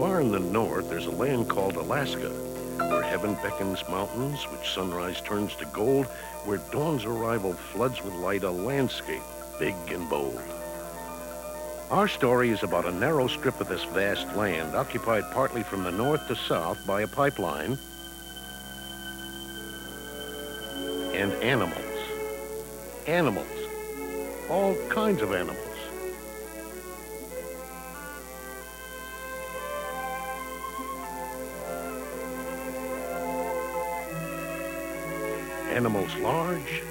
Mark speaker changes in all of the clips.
Speaker 1: Far in the north, there's a land called Alaska, where heaven beckons mountains, which sunrise turns to gold, where dawn's arrival floods with light a landscape big and bold. Our story is about a narrow strip of this vast land, occupied partly from the north to south by a pipeline, and animals. Animals. All kinds of animals. Animals large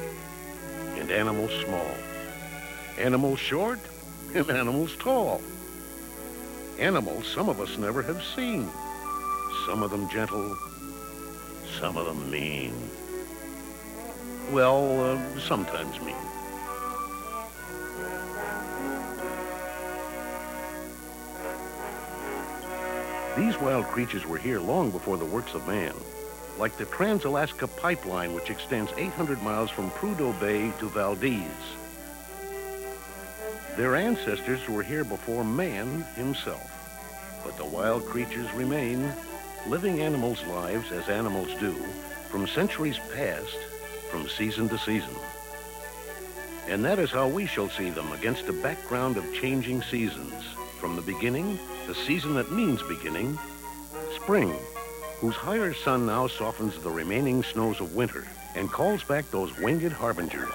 Speaker 1: and animals small. Animals short and animals tall. Animals some of us never have seen. Some of them gentle, some of them mean. Well, sometimes mean. These wild creatures were here long before the works of man, like the Trans-Alaska Pipeline, which extends 800 miles from Prudhoe Bay to Valdez. Their ancestors were here before man himself, but the wild creatures remain, living animals' lives as animals do, from centuries past, from season to season. And that is how we shall see them against a background of changing seasons. From the beginning, the season that means beginning, spring, whose higher sun now softens the remaining snows of winter and calls back those winged harbingers,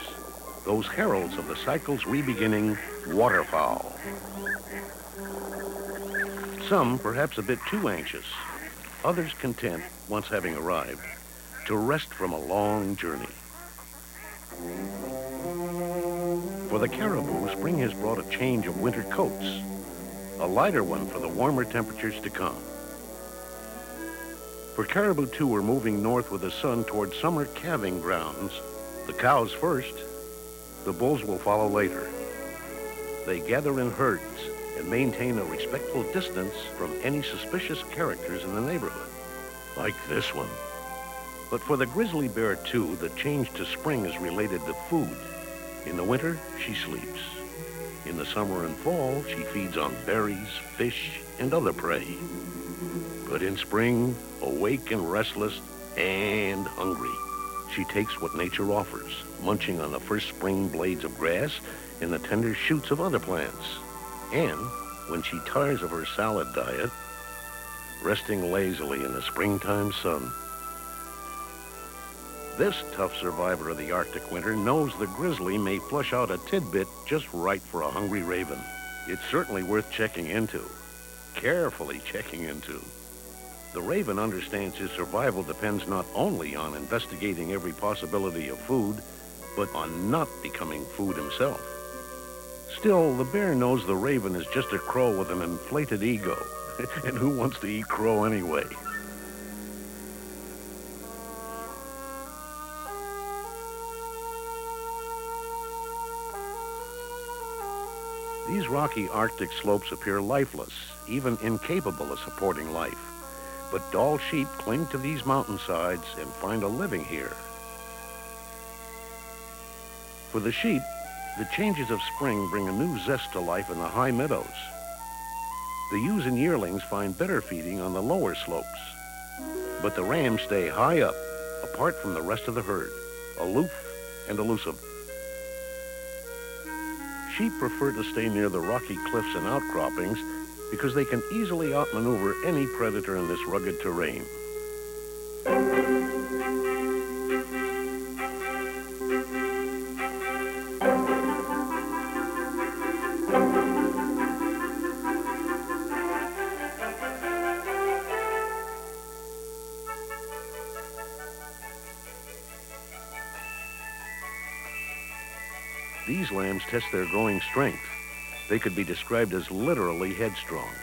Speaker 1: those heralds of the cycle's re-beginning, waterfowl. Some perhaps a bit too anxious, others content, once having arrived, to rest from a long journey. For the caribou, spring has brought a change of winter coats, a lighter one for the warmer temperatures to come. For caribou, too, are moving north with the sun toward summer calving grounds. The cows first, the bulls will follow later. They gather in herds and maintain a respectful distance from any suspicious characters in the neighborhood, like this one. But for the grizzly bear, too, the change to spring is related to food. In the winter, she sleeps. In the summer and fall, she feeds on berries, fish, and other prey. But in spring, awake and restless and hungry, she takes what nature offers, munching on the first spring blades of grass and the tender shoots of other plants. And when she tires of her salad diet, resting lazily in the springtime sun. This tough survivor of the Arctic winter knows the grizzly may flush out a tidbit just right for a hungry raven. It's certainly worth checking into, carefully checking into. The raven understands his survival depends not only on investigating every possibility of food, but on not becoming food himself. Still, the bear knows the raven is just a crow with an inflated ego, and who wants to eat crow anyway? These rocky Arctic slopes appear lifeless, even incapable of supporting life. But Dall sheep cling to these mountainsides and find a living here. For the sheep, the changes of spring bring a new zest to life in the high meadows. The ewes and yearlings find better feeding on the lower slopes. But the rams stay high up, apart from the rest of the herd, aloof and elusive. Sheep prefer to stay near the rocky cliffs and outcroppings because they can easily outmaneuver any predator in this rugged terrain. These lambs test their growing strength. They could be described as literally headstrong.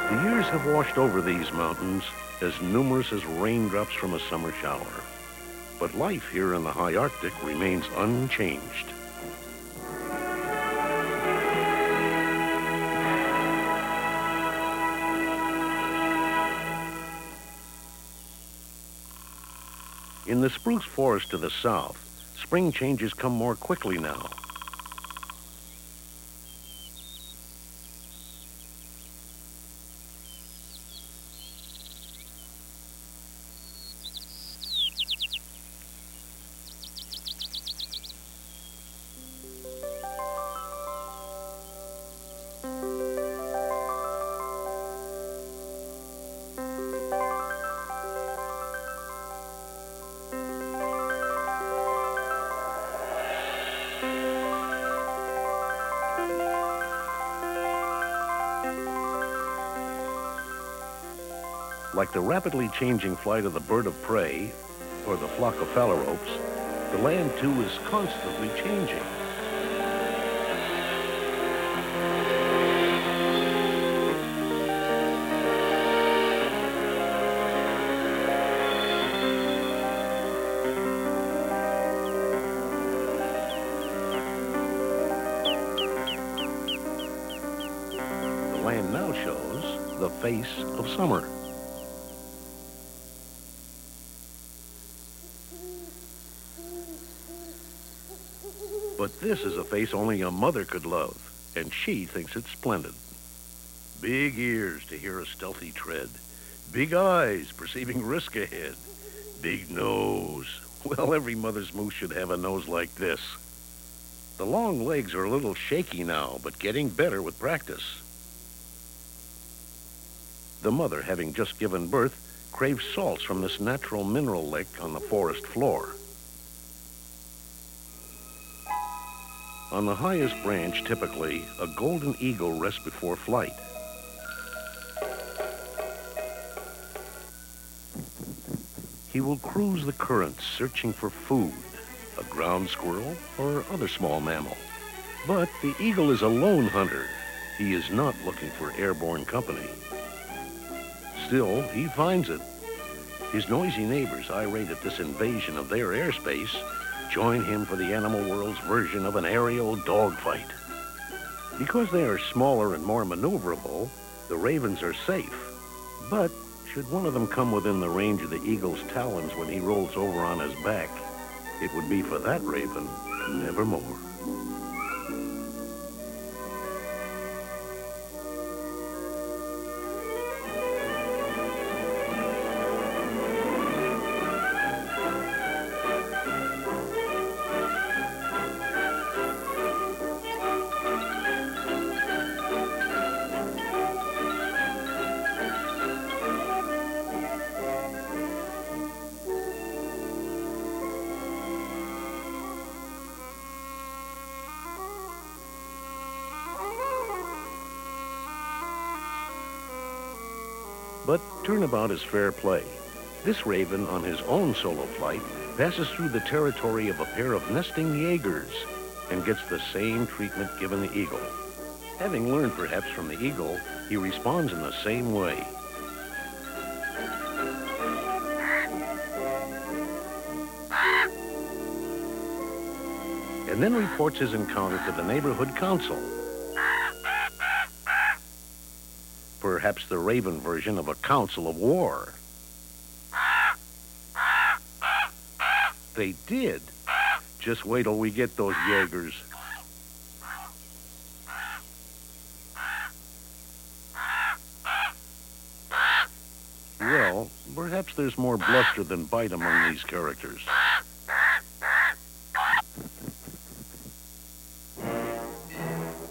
Speaker 1: The years have washed over these mountains as numerous as raindrops from a summer shower. But life here in the high Arctic remains unchanged. In the spruce forest to the south, spring changes come more quickly now. Like the rapidly changing flight of the bird of prey or the flock of phalaropes, the land too is constantly changing. The land now shows the face of summer. But this is a face only a mother could love, and she thinks it's splendid. Big ears to hear a stealthy tread, big eyes perceiving risk ahead, big nose. Well, every mother's moose should have a nose like this. The long legs are a little shaky now, but getting better with practice. The mother, having just given birth, craves salts from this natural mineral lake on the forest floor. On the highest branch, typically, a golden eagle rests before flight. He will cruise the currents searching for food, a ground squirrel or other small mammal. But the eagle is a lone hunter. He is not looking for airborne company. Still, he finds it. His noisy neighbors, irate at this invasion of their airspace, join him for the animal world's version of an aerial dogfight. Because they are smaller and more maneuverable, the ravens are safe. But should one of them come within the range of the eagle's talons when he rolls over on his back, it would be for that raven nevermore. But turnabout is fair play. This raven, on his own solo flight, passes through the territory of a pair of nesting Jaegers and gets the same treatment given the eagle. Having learned perhaps from the eagle, he responds in the same way. And then reports his encounter to the neighborhood council. Perhaps the raven version of a council of war. They did. Just wait till we get those Jaegers. Well, perhaps there's more bluster than bite among these characters.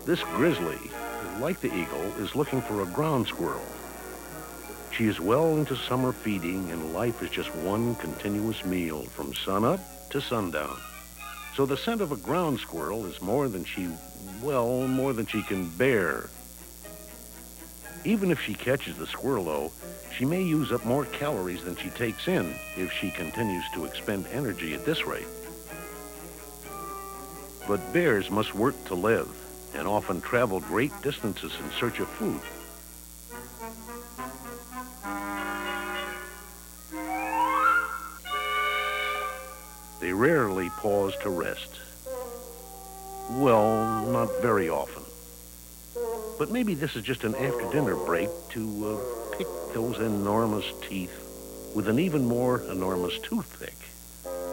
Speaker 1: This grizzly, like the eagle, is looking for a ground squirrel. She is well into summer feeding, and life is just one continuous meal from sunup to sundown. So the scent of a ground squirrel is more than she can bear. Even if she catches the squirrel, though, she may use up more calories than she takes in if she continues to expend energy at this rate. But bears must work to live, and often travel great distances in search of food. They rarely pause to rest. Well, not very often. But maybe this is just an after-dinner break to pick those enormous teeth with an even more enormous toothpick,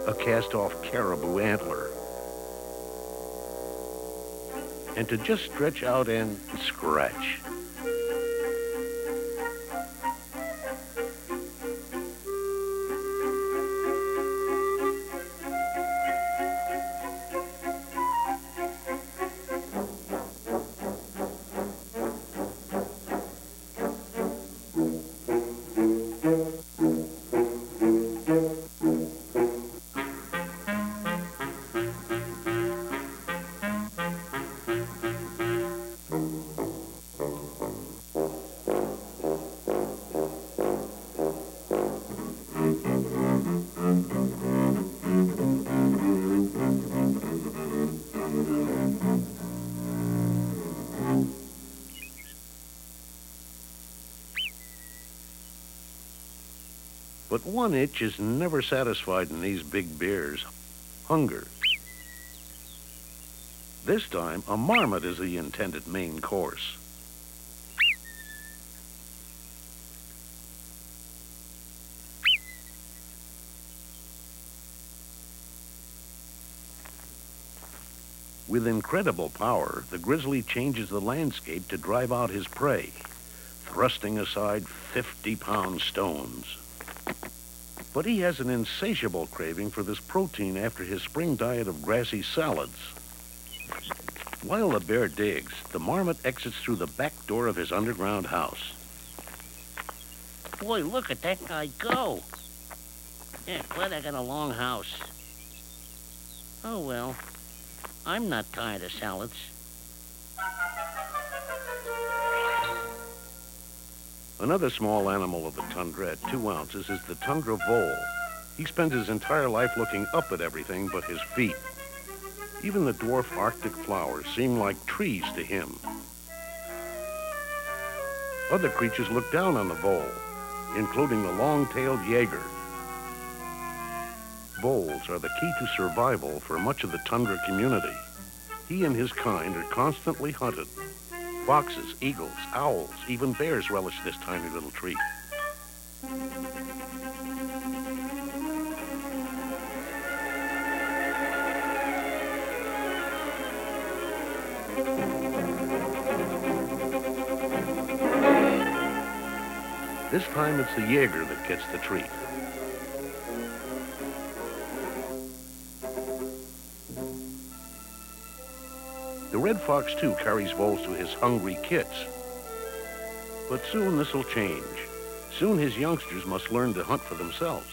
Speaker 1: a cast-off caribou antler, and to just stretch out and scratch. But one itch is never satisfied in these big bears: hunger. This time, a marmot is the intended main course. With incredible power, the grizzly changes the landscape to drive out his prey, thrusting aside 50-pound stones. But he has an insatiable craving for this protein after his spring diet of grassy salads. While the bear digs, the marmot exits through the back door of his underground house.
Speaker 2: Boy, look at that guy go. Yeah, glad I got a long house. Oh, well, I'm not tired of salads.
Speaker 1: Another small animal of the tundra at 2 ounces is the tundra vole. He spends his entire life looking up at everything but his feet. Even the dwarf Arctic flowers seem like trees to him. Other creatures look down on the vole, including the long-tailed jaeger. Voles are the key to survival for much of the tundra community. He and his kind are constantly hunted. Foxes, eagles, owls, even bears relish this tiny little treat. This time it's the jaeger that gets the treat. The red fox, too, carries voles to his hungry kits. But soon this'll change. Soon his youngsters must learn to hunt for themselves.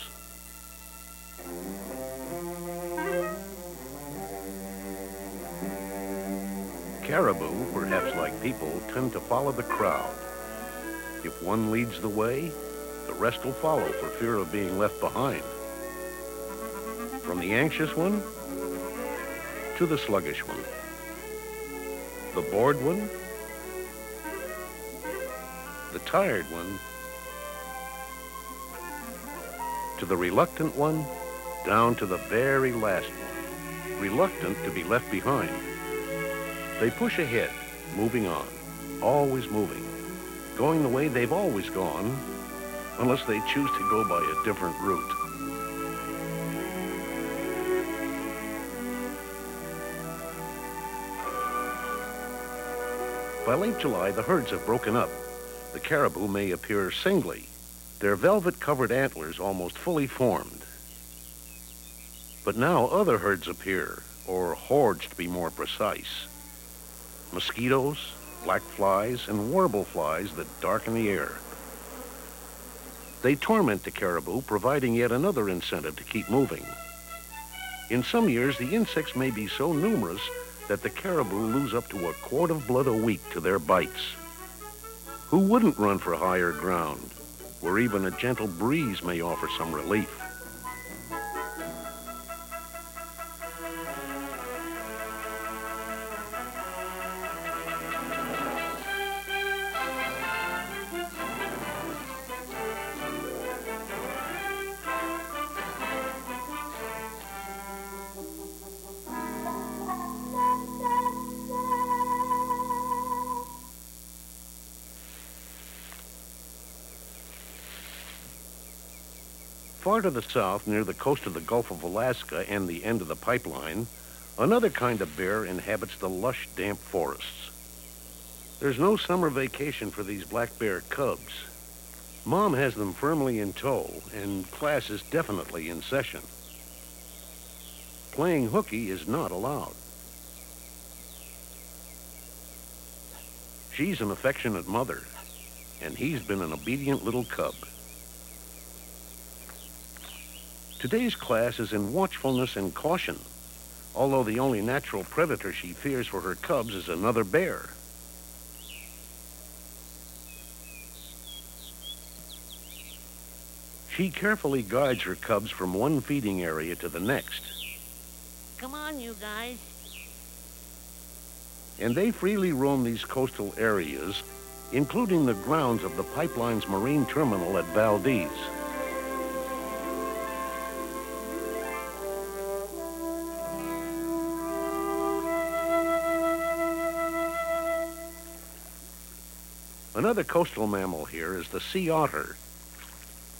Speaker 1: Caribou, perhaps like people, tend to follow the crowd. If one leads the way, the rest will follow for fear of being left behind. From the anxious one to the sluggish one. The bored one, the tired one, to the reluctant one, down to the very last one, reluctant to be left behind. They push ahead, moving on, always moving, going the way they've always gone, unless they choose to go by a different route. By late July, the herds have broken up. The caribou may appear singly, their velvet-covered antlers almost fully formed. But now other herds appear, or hordes to be more precise. Mosquitoes, black flies, and warble flies that darken the air. They torment the caribou, providing yet another incentive to keep moving. In some years, the insects may be so numerous that the caribou lose up to a quart of blood a week to their bites. Who wouldn't run for higher ground, where even a gentle breeze may offer some relief? Far to the south, near the coast of the Gulf of Alaska and the end of the pipeline, another kind of bear inhabits the lush, damp forests. There's no summer vacation for these black bear cubs. Mom has them firmly in tow, and class is definitely in session. Playing hooky is not allowed. She's an affectionate mother, and he's been an obedient little cub. Today's class is in watchfulness and caution, although the only natural predator she fears for her cubs is another bear. She carefully guides her cubs from one feeding area to the next.
Speaker 2: Come on, you guys.
Speaker 1: And they freely roam these coastal areas, including the grounds of the pipeline's marine terminal at Valdez. Another coastal mammal here is the sea otter.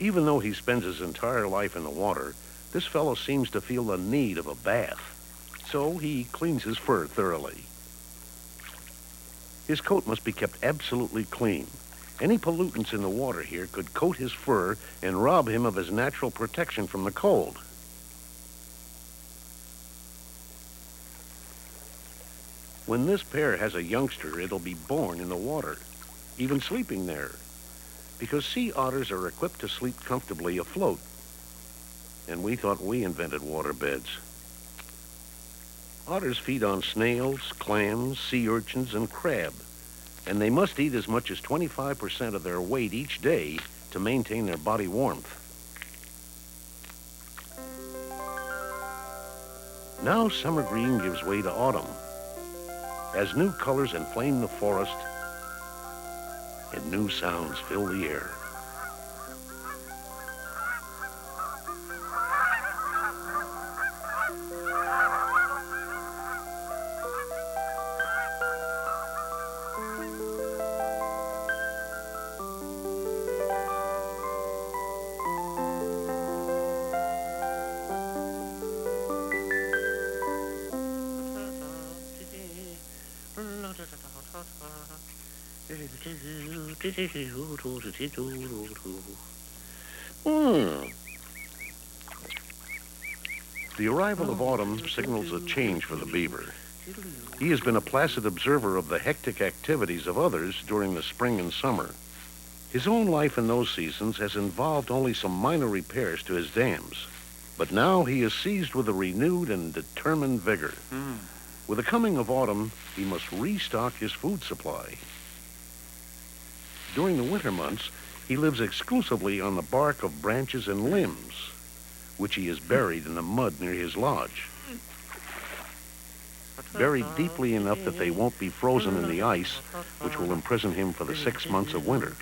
Speaker 1: Even though he spends his entire life in the water, this fellow seems to feel the need of a bath. So he cleans his fur thoroughly. His coat must be kept absolutely clean. Any pollutants in the water here could coat his fur and rob him of his natural protection from the cold. When this pair has a youngster, it'll be born in the water, even sleeping there, because sea otters are equipped to sleep comfortably afloat. And we thought we invented water beds. Otters feed on snails, clams, sea urchins, and crab, and they must eat as much as 25% of their weight each day to maintain their body warmth. Now summer green gives way to autumn, as new colors inflame the forest and new sounds fill the air. The arrival of autumn signals a change for the beaver. He has been a placid observer of the hectic activities of others during the spring and summer. His own life in those seasons has involved only some minor repairs to his dams, but now he is seized with a renewed and determined vigor. With the coming of autumn, he must restock his food supply. During the winter months, he lives exclusively on the bark of branches and limbs, which he has buried in the mud near his lodge. Buried deeply enough that they won't be frozen in the ice, which will imprison him for the 6 months of winter.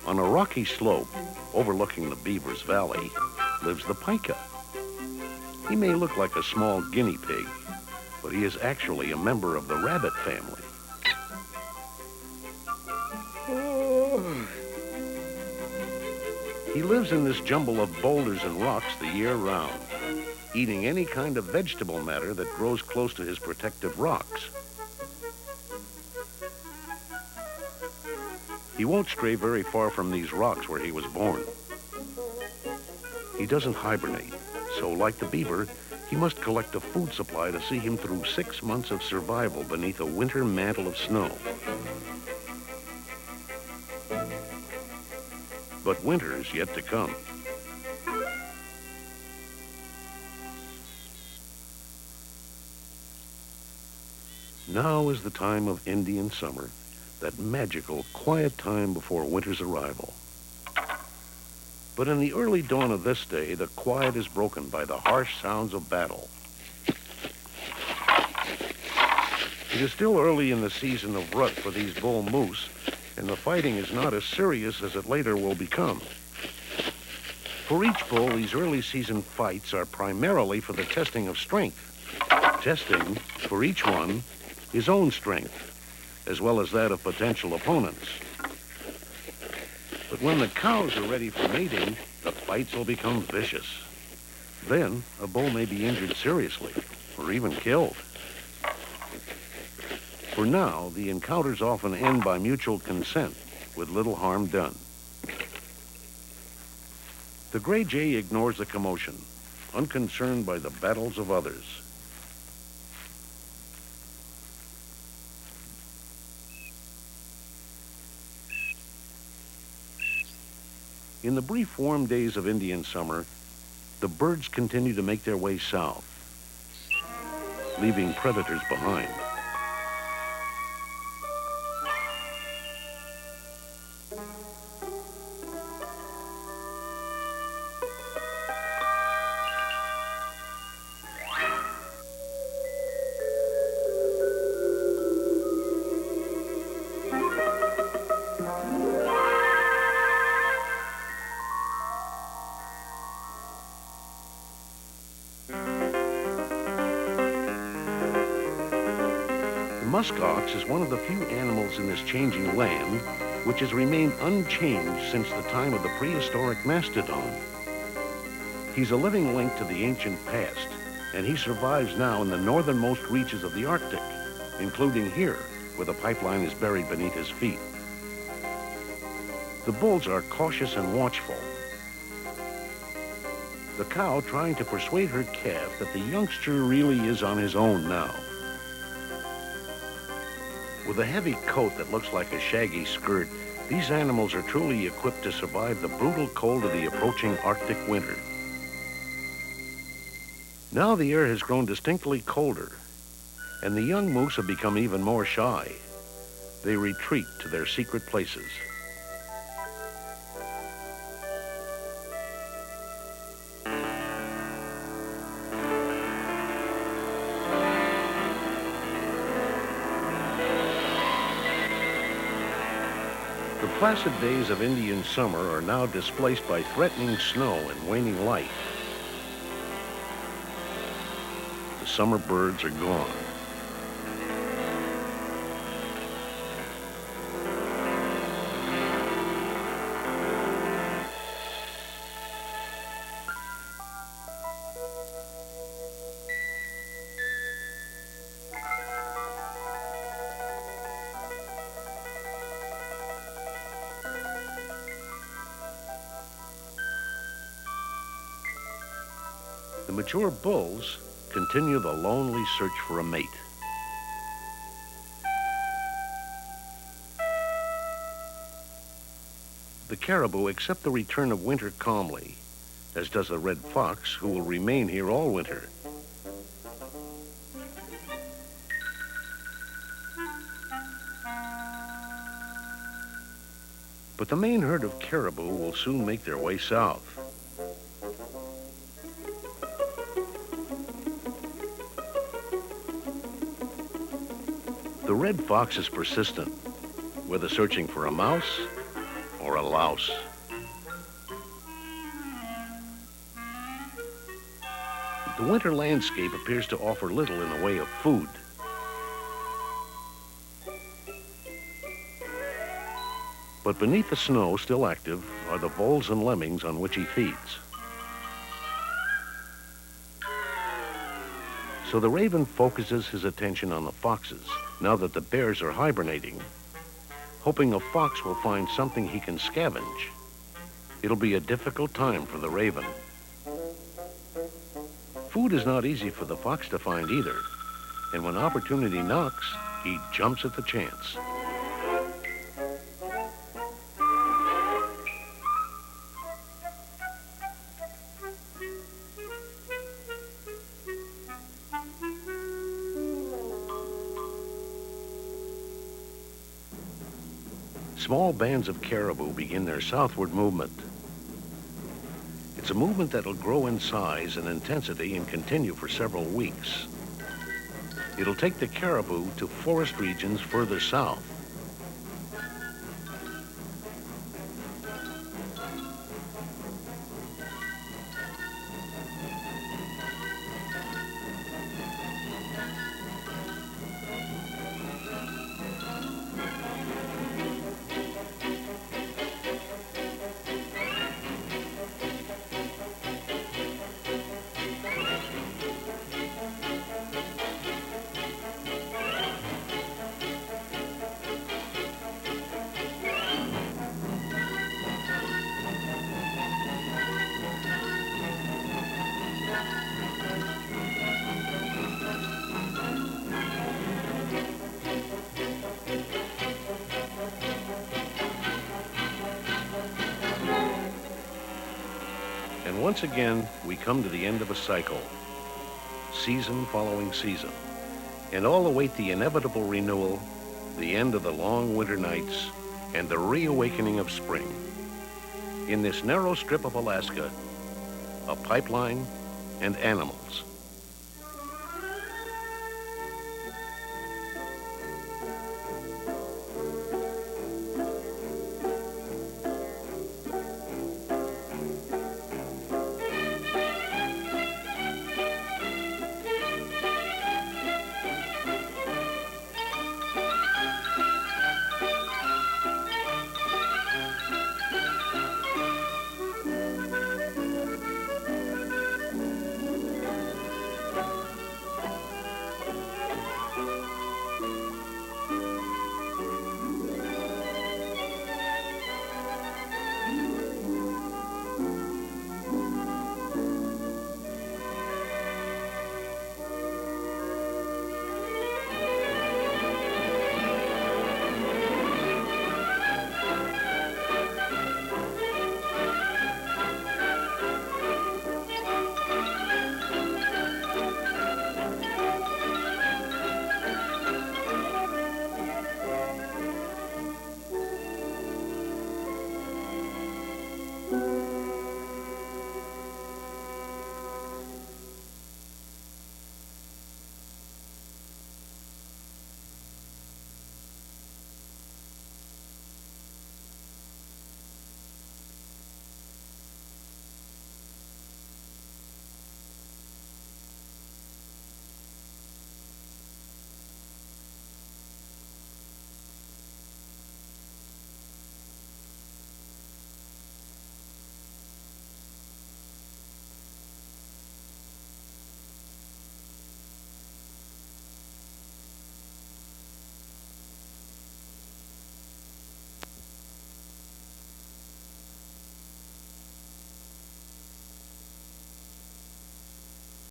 Speaker 1: On a rocky slope overlooking the Beaver's Valley lives the pika. He may look like a small guinea pig, but he is actually a member of the rabbit family. He lives in this jumble of boulders and rocks the year round, eating any kind of vegetable matter that grows close to his protective rocks. He won't stray very far from these rocks where he was born. He doesn't hibernate, so like the beaver, he must collect a food supply to see him through 6 months of survival beneath a winter mantle of snow. But winter is yet to come. Now is the time of Indian summer, that magical, quiet time before winter's arrival. But in the early dawn of this day, the quiet is broken by the harsh sounds of battle. It is still early in the season of rut for these bull moose, and the fighting is not as serious as it later will become. For each bull, these early season fights are primarily for the testing of strength. Testing, for each one, his own strength, as well as that of potential opponents. But when the cows are ready for mating, the fights will become vicious. Then, a bull may be injured seriously, or even killed. For now, the encounters often end by mutual consent, with little harm done. The gray jay ignores the commotion, unconcerned by the battles of others. In the brief warm days of Indian summer, the birds continue to make their way south, leaving predators behind. Musk ox is one of the few animals in this changing land which has remained unchanged since the time of the prehistoric mastodon. He's a living link to the ancient past, and he survives now in the northernmost reaches of the Arctic, including here, where the pipeline is buried beneath his feet. The bulls are cautious and watchful. The cow trying to persuade her calf that the youngster really is on his own now. With a heavy coat that looks like a shaggy skirt, these animals are truly equipped to survive the brutal cold of the approaching Arctic winter. Now the air has grown distinctly colder, and the young moose have become even more shy. They retreat to their secret places. The placid days of Indian summer are now displaced by threatening snow and waning light. The summer birds are gone. The mature bulls continue the lonely search for a mate. The caribou accept the return of winter calmly, as does the red fox, who will remain here all winter. But the main herd of caribou will soon make their way south. The red fox is persistent, whether searching for a mouse or a louse. The winter landscape appears to offer little in the way of food. But beneath the snow, still active, are the voles and lemmings on which he feeds. So the raven focuses his attention on the foxes, now that the bears are hibernating, hoping a fox will find something he can scavenge. It'll be a difficult time for the raven. Food is not easy for the fox to find either, and when opportunity knocks, he jumps at the chance. Small bands of caribou begin their southward movement. It's a movement that'll grow in size and intensity and continue for several weeks. It'll take the caribou to forest regions further south. Once again, we come to the end of a cycle, season following season, and all await the inevitable renewal, the end of the long winter nights, and the reawakening of spring. In this narrow strip of Alaska, a pipeline and animals.